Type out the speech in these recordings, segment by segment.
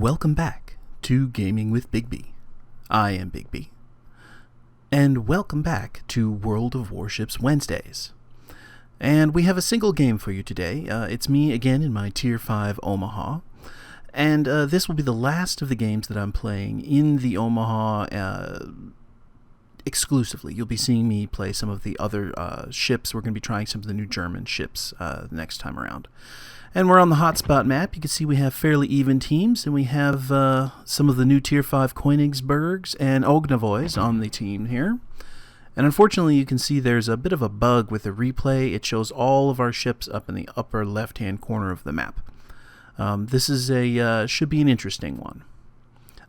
Welcome back to Gaming with Bigby. I am Bigby. And welcome back to World of Warships Wednesdays. And we have a single game for you today. It's me again in my Tier 5 Omaha. And this will be the last of the games that I'm playing in the Omaha exclusively. You'll be seeing me play some of the other ships. We're going to be trying some of the new German ships next time around. And we're on the hotspot map. You can see we have fairly even teams, and we have some of the new Tier 5 Königsbergs and Ognavoys on the team here. And unfortunately, you can see there's a bit of a bug with the replay. It shows all of our ships up in the upper left-hand corner of the map. This is should be an interesting one.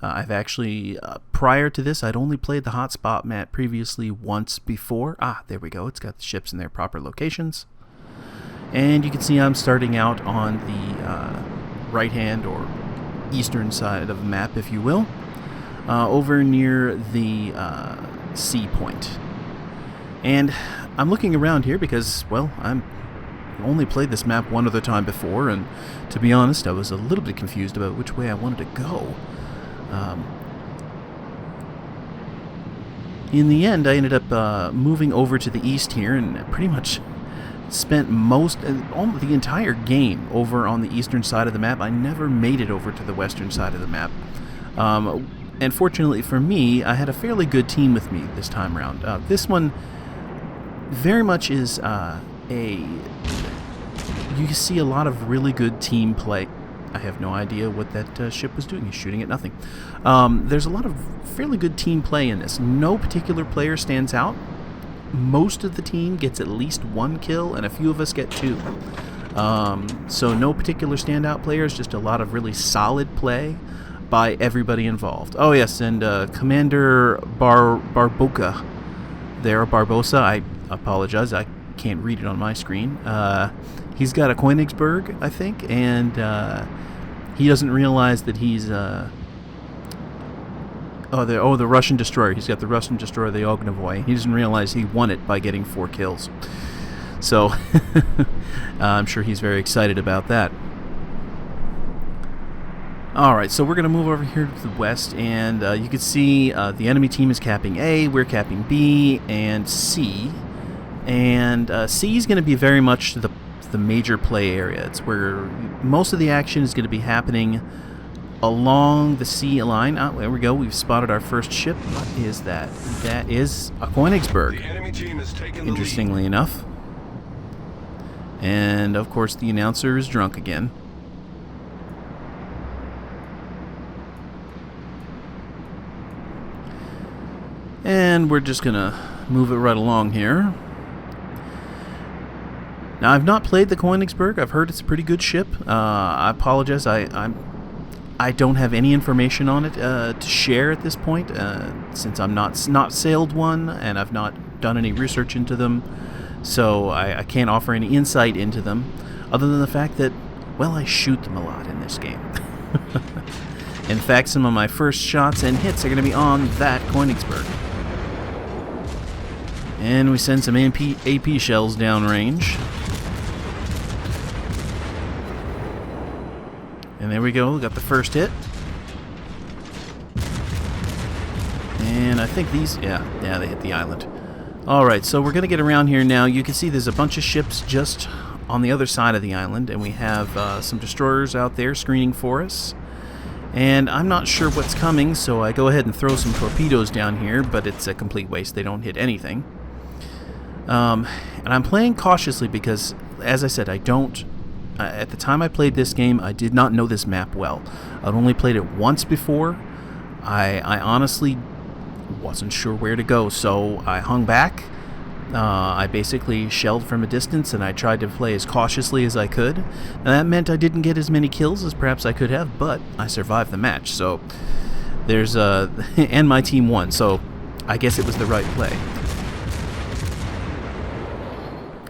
I've actually, prior to this, I'd only played the hotspot map previously once before. There we go. It's got the ships in their proper locations. And you can see I'm starting out on the right-hand or eastern side of the map, if you will, over near the sea point. And I'm looking around here because, well, I've only played this map one other time before, and to be honest, I was a little bit confused about which way I wanted to go. In the end, I ended up moving over to the east here and pretty much spent almost the entire game over on the eastern side of the map. I never made it over to the western side of the map. And fortunately for me, I had a fairly good team with me this time around. This one very much is you see a lot of really good team play. I have no idea what that ship was doing. He's shooting at nothing. There's a lot of fairly good team play in this. No particular player stands out. Most of the team gets at least one kill, and a few of us get two. So no particular standout players, just a lot of really solid play by everybody involved. Oh yes, and Commander Barbosa there, Barbosa, I apologize, I can't read it on my screen. He's got a Königsberg, I think, and he doesn't realize that he's the Russian destroyer. He's got the Russian destroyer, the Ognavoy. He doesn't realize he won it by getting 4 kills. So I'm sure he's very excited about that. Alright, so we're going to move over here to the west, and you can see the enemy team is capping A, we're capping B, and C. And C is going to be very much the major play area. It's where most of the action is going to be happening along the sea line. There we go. We've spotted our first ship. What is that? That is a Königsberg. The enemy team has taken interestingly enough. And of course the announcer is drunk again. And we're just gonna move it right along here. Now, I've not played the Königsberg. I've heard it's a pretty good ship. I apologize. I don't have any information on it to share at this point, since I'm not sailed one and I've not done any research into them. So I can't offer any insight into them, other than the fact that, well, I shoot them a lot in this game. In fact, some of my first shots and hits are going to be on that Königsberg. And we send some AP shells downrange. And there we go, got the first hit. And I think these, yeah, they hit the island. Alright, so we're going to get around here now. You can see there's a bunch of ships just on the other side of the island, and we have some destroyers out there screening for us. And I'm not sure what's coming, so I go ahead and throw some torpedoes down here, but it's a complete waste. They don't hit anything. And I'm playing cautiously because, as I said, I don't... at the time I played this game, I did not know this map well. I'd only played it once before. I honestly wasn't sure where to go, so I hung back. I basically shelled from a distance, and I tried to play as cautiously as I could. And that meant I didn't get as many kills as perhaps I could have, but I survived the match. So there's and my team won, so I guess it was the right play.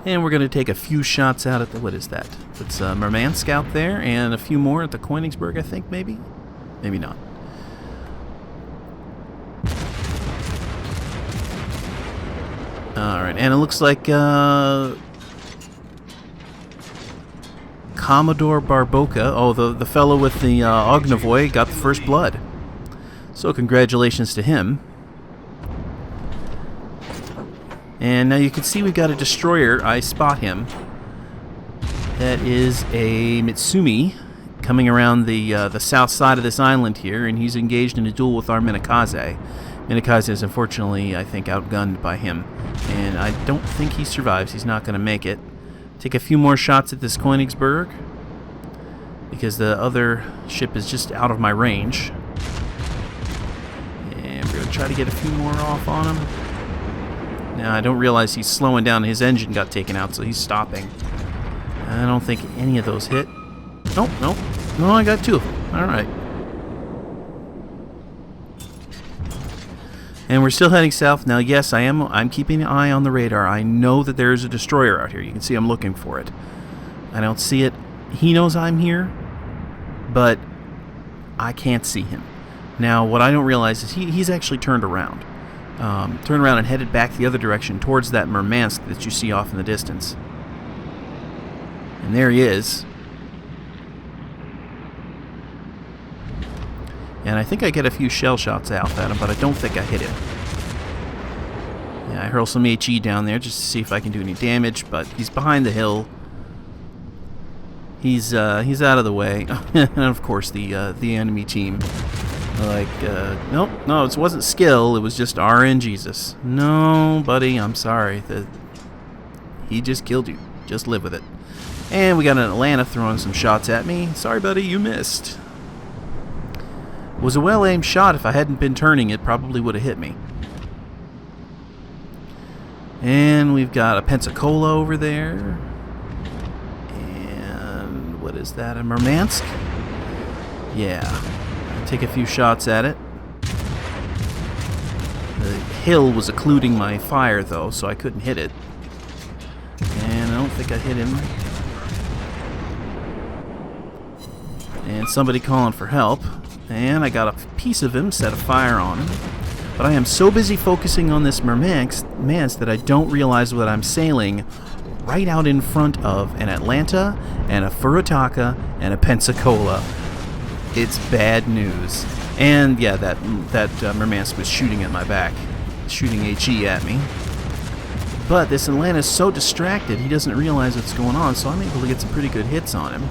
And we're going to take a few shots out at the, what is that? It's Murmansk out there, and a few more at the Königsberg, I think, maybe? Maybe not. Alright, and it looks like Kaiser Commodore Barboca. Oh, the fellow with the Ognavoy got the first blood. So congratulations to him. And now you can see we've got a destroyer. I spot him. That is a Mitsumi coming around the south side of this island here, and he's engaged in a duel with our Minakaze. Minakaze is unfortunately, I think, outgunned by him, and I don't think he survives. He's not going to make it. Take a few more shots at this Koenigsberg, because the other ship is just out of my range. And we're going to try to get a few more off on him. Now, I don't realize he's slowing down. His engine got taken out, so he's stopping. I don't think any of those hit. Nope, nope. No, I got two. Alright. And we're still heading south. Now, yes, I'm keeping an eye on the radar. I know that there is a destroyer out here. You can see I'm looking for it. I don't see it. He knows I'm here, but I can't see him. Now, what I don't realize is he's actually turned around. Turned around and headed back the other direction towards that Murmansk that you see off in the distance. And there he is. And I think I get a few shell shots out at him, but I don't think I hit him. Yeah, I hurl some HE down there just to see if I can do any damage, but he's behind the hill. He's out of the way. And of course the enemy team, like, nope, no, it wasn't skill, it was just RNGesus. No, buddy, I'm sorry. He just killed you. Just live with it. And we got an Atlanta throwing some shots at me. Sorry, buddy, you missed. It was a well-aimed shot. If I hadn't been turning, it probably would have hit me. And we've got a Pensacola over there. And what is that, a Murmansk? Yeah. Take a few shots at it. The hill was occluding my fire, though, so I couldn't hit it. And I don't think I hit him. And somebody calling for help. And I got a piece of him, set a fire on him. But I am so busy focusing on this Murmansk that I don't realize that I'm sailing right out in front of an Atlanta and a Furutaka and a Pensacola. It's bad news. And yeah, that Murmansk was shooting at my back, shooting HE at me. But this Atlanta is so distracted, he doesn't realize what's going on, so I'm able to get some pretty good hits on him.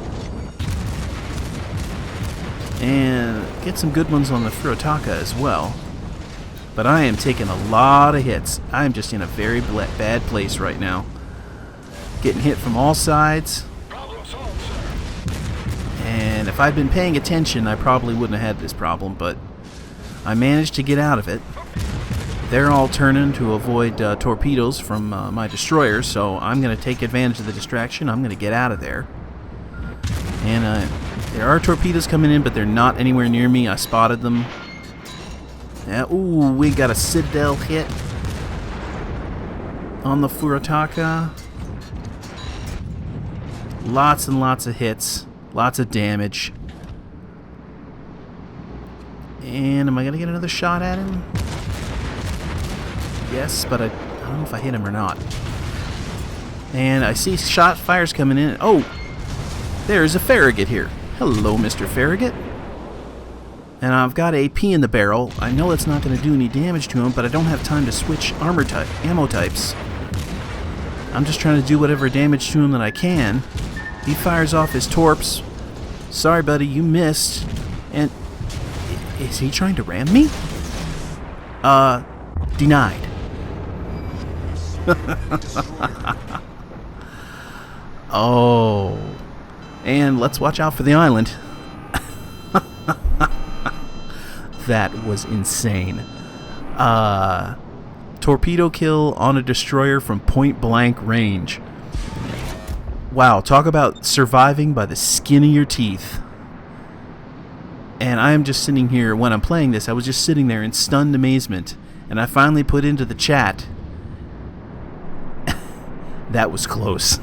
And get some good ones on the Furutaka as well. But I am taking a lot of hits. I'm just in a very bad place right now. Getting hit from all sides. And if I'd been paying attention, I probably wouldn't have had this problem, but I managed to get out of it. They're all turning to avoid torpedoes from my destroyers, so I'm going to take advantage of the distraction. I'm going to get out of there. And there are torpedoes coming in, but they're not anywhere near me. I spotted them. Yeah, ooh, we got a Citadel hit on the Furutaka. Lots and lots of hits. Lots of damage. And am I going to get another shot at him? Yes, but I don't know if I hit him or not. And I see shot fires coming in. Oh, there's a Farragut here. Hello, Mr. Farragut. And I've got AP in the barrel. I know it's not going to do any damage to him, but I don't have time to switch ammo types. I'm just trying to do whatever damage to him that I can. He fires off his torps. Sorry, buddy, you missed. And is he trying to ram me? Denied. Oh. And let's watch out for the island. That was insane. Torpedo kill on a destroyer from point blank range. Wow, talk about surviving by the skin of your teeth. And I'm just sitting here, when I'm playing this, I was just sitting there in stunned amazement. And I finally put into the chat, that was close.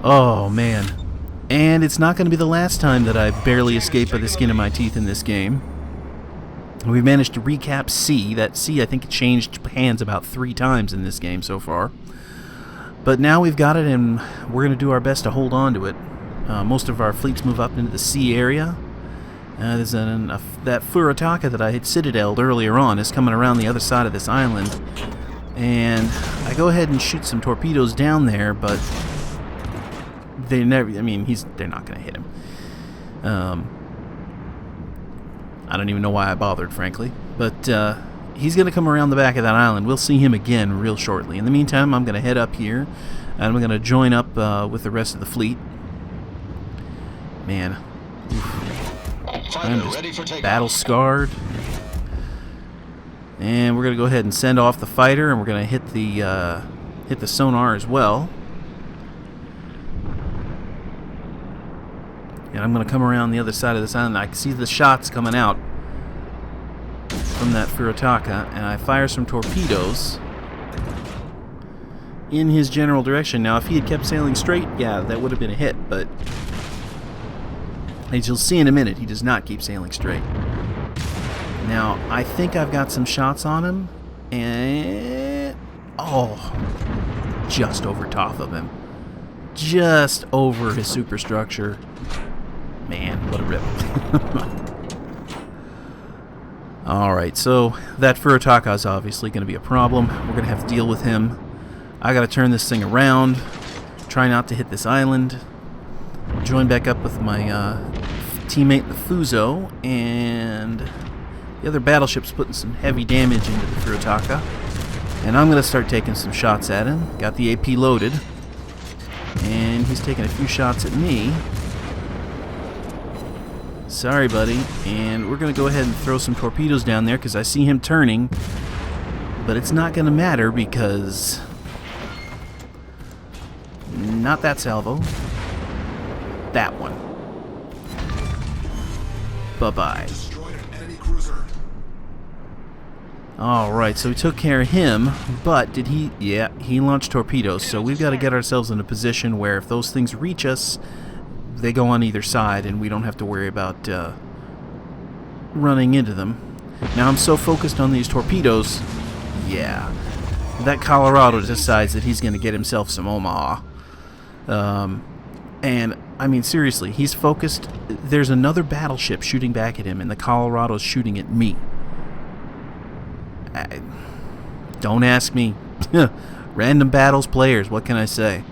Oh, man. And it's not going to be the last time that I barely escape by the skin of my teeth in this game. We managed to recap C. That C, I think, changed hands about 3 times in this game so far. But now we've got it, and we're going to do our best to hold on to it. Most of our fleets move up into the sea area. There's that Furataka that I had citadeled earlier on is coming around the other side of this island. And I go ahead and shoot some torpedoes down there, but they never, I mean, they're not going to hit him. I don't even know why I bothered, frankly. But he's going to come around the back of that island. We'll see him again real shortly. In the meantime, I'm going to head up here, and I'm going to join up with the rest of the fleet. Man, I'm just battle-scarred. And we're going to go ahead and send off the fighter, and we're going to hit the sonar as well. And I'm going to come around the other side of this island. I can see the shots coming out from that Furataka, and I fire some torpedoes in his general direction. Now, if he had kept sailing straight, yeah, that would have been a hit, but as you'll see in a minute, he does not keep sailing straight. Now, I think I've got some shots on him, and oh, just over top of him. Just over his superstructure. Man, what a rip. Alright, so that Furataka is obviously going to be a problem. We're going to have to deal with him. I got to turn this thing around, try not to hit this island, join back up with my teammate, the Fuso, and the other battleship's putting some heavy damage into the Furataka. And I'm going to start taking some shots at him. Got the AP loaded, and he's taking a few shots at me. Sorry, buddy. And we're going to go ahead and throw some torpedoes down there because I see him turning. But it's not going to matter because... not that salvo. That one. Bye-bye. Alright, so we took care of him. But did he... yeah, he launched torpedoes. So we've got to get ourselves in a position where if those things reach us, they go on either side, and we don't have to worry about running into them. Now I'm so focused on these torpedoes. Yeah, that Colorado decides that he's going to get himself some Omaha. And I mean, seriously, he's focused. There's another battleship shooting back at him, and the Colorado's shooting at me. Don't ask me. Random battles players, what can I say?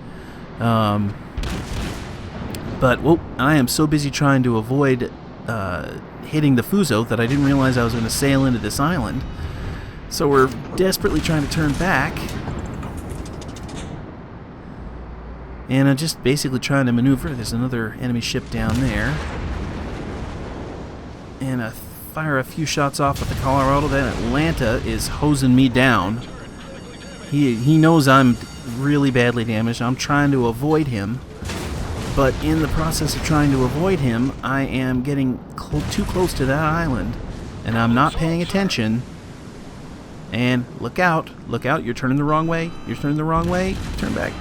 But, whoa, I am so busy trying to avoid hitting the Fuso that I didn't realize I was going to sail into this island. So we're desperately trying to turn back. And I'm just basically trying to maneuver. There's another enemy ship down there. And I fire a few shots off at the Colorado. That Atlanta is hosing me down. He knows I'm really badly damaged. I'm trying to avoid him. But in the process of trying to avoid him, I am getting too close to that island, and I'm not paying attention. And look out, you're turning the wrong way, turn back.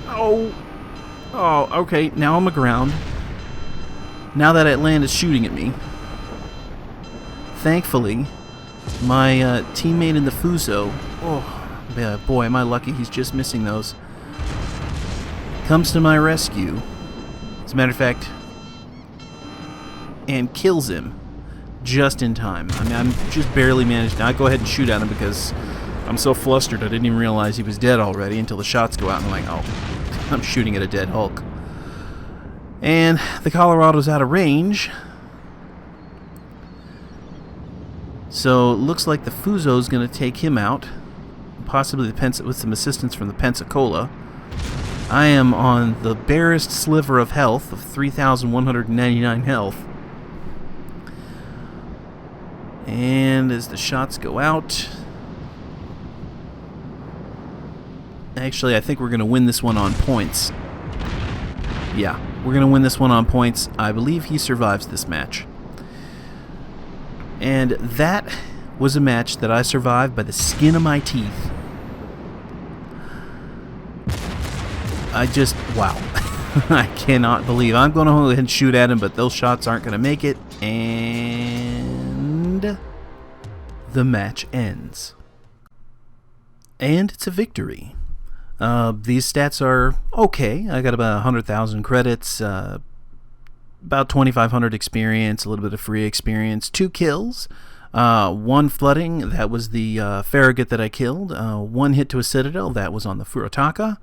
Oh, okay, now I'm aground. Now that Atlanta's shooting at me. Thankfully, my teammate in the Fuso, boy, am I lucky he's just missing those, comes to my rescue, as a matter of fact, and kills him just in time. I mean, I'm just barely managed. Now I go ahead and shoot at him because I'm so flustered I didn't even realize he was dead already until the shots go out, and I'm like, oh, I'm shooting at a dead Hulk. And the Colorado's out of range. So it looks like the Fuso's going to take him out. Possibly with some assistance from the Pensacola. I am on the barest sliver of health of 3,199 health. And as the shots go out... actually, I think we're going to win this one on points. Yeah, we're going to win this one on points. I believe he survives this match. And that was a match that I survived by the skin of my teeth. I just, wow. I cannot believe. I'm going to go ahead and shoot at him, but those shots aren't going to make it. And the match ends. And it's a victory. These stats are okay. I got about 100,000 credits, about 2,500 experience, a little bit of free experience, 2 kills, 1 flooding, that was the Farragut that I killed, 1 hit to a citadel, that was on the Furutaka.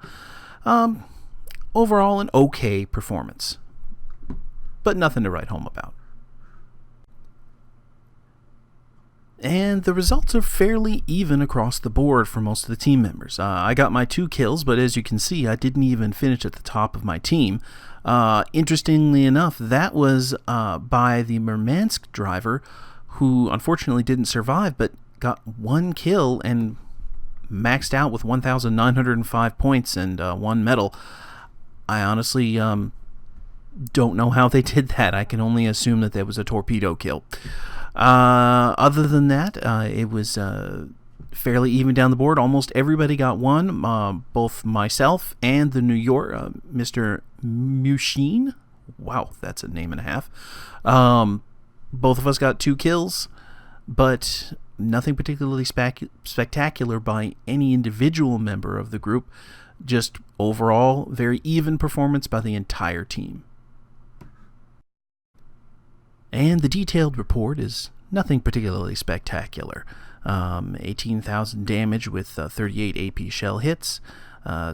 Overall, an okay performance, but nothing to write home about. And the results are fairly even across the board for most of the team members. I got my 2 kills, but as you can see, I didn't even finish at the top of my team. Interestingly enough, that was by the Murmansk driver, who unfortunately didn't survive, but got 1 kill and maxed out with 1,905 points and 1 medal. I honestly don't know how they did that. I can only assume that there was a torpedo kill. Other than that, it was fairly even down the board. Almost everybody got 1, both myself and the New York Mr. Mushin. Wow, that's a name and a half. Both of us got 2 kills, but nothing particularly spectacular by any individual member of the group. Just overall, very even performance by the entire team. And the detailed report is nothing particularly spectacular. 18,000 damage with 38 AP shell hits,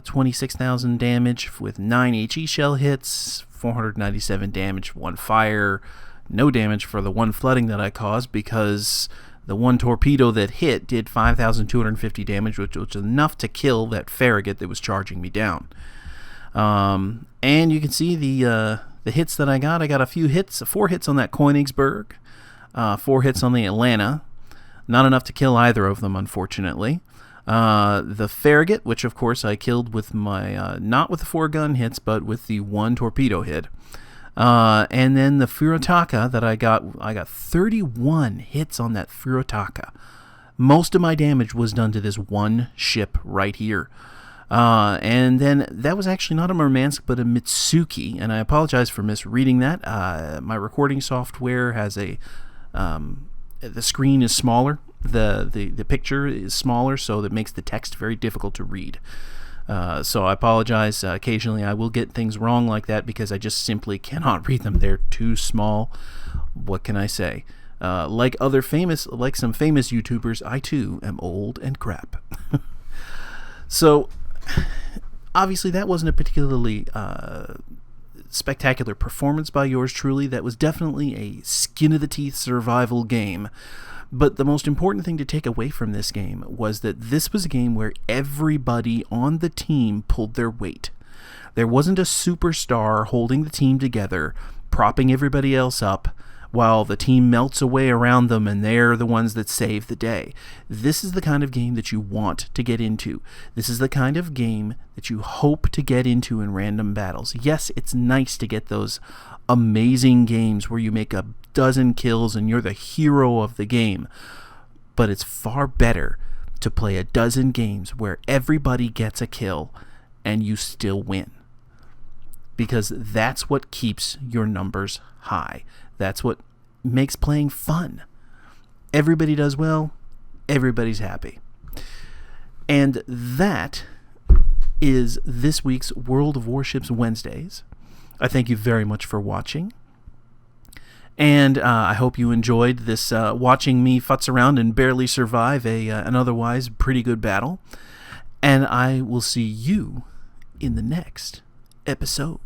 26,000 damage with 9 HE shell hits, 497 damage, 1 fire, no damage for the 1 flooding that I caused because the 1 torpedo that hit did 5,250 damage, which was enough to kill that Farragut that was charging me down. And you can see the hits that I got. I got a few hits, 4 hits on that Königsberg, 4 hits on the Atlanta. Not enough to kill either of them, unfortunately. The Farragut, which of course I killed with my, not with the 4 gun hits, but with the 1 torpedo hit. And then the Furutaka that I got 31 hits on that Furutaka. Most of my damage was done to this 1 ship right here. And then that was actually not a Murmansk, but a Mitsuki, and I apologize for misreading that. My recording software has the screen is smaller, the picture is smaller, so that makes the text very difficult to read. So I apologize. Occasionally I will get things wrong like that because I just simply cannot read them. They're too small. What can I say? Like some famous YouTubers, I too am old and crap. So obviously that wasn't a particularly spectacular performance by yours truly. That was definitely a skin-of-the-teeth survival game. But the most important thing to take away from this game was that this was a game where everybody on the team pulled their weight. There wasn't a superstar holding the team together, propping everybody else up, while the team melts away around them and they're the ones that save the day. This is the kind of game that you want to get into. This is the kind of game that you hope to get into in random battles. Yes, it's nice to get those amazing games where you make a dozen kills and you're the hero of the game, but it's far better to play a dozen games where everybody gets a kill and you still win, because that's what keeps your numbers high. That's what makes playing fun. Everybody does well, everybody's happy. And that is this week's World of Warships Wednesdays. I thank you very much for watching. And I hope you enjoyed this watching me futz around and barely survive an otherwise pretty good battle. And I will see you in the next episode.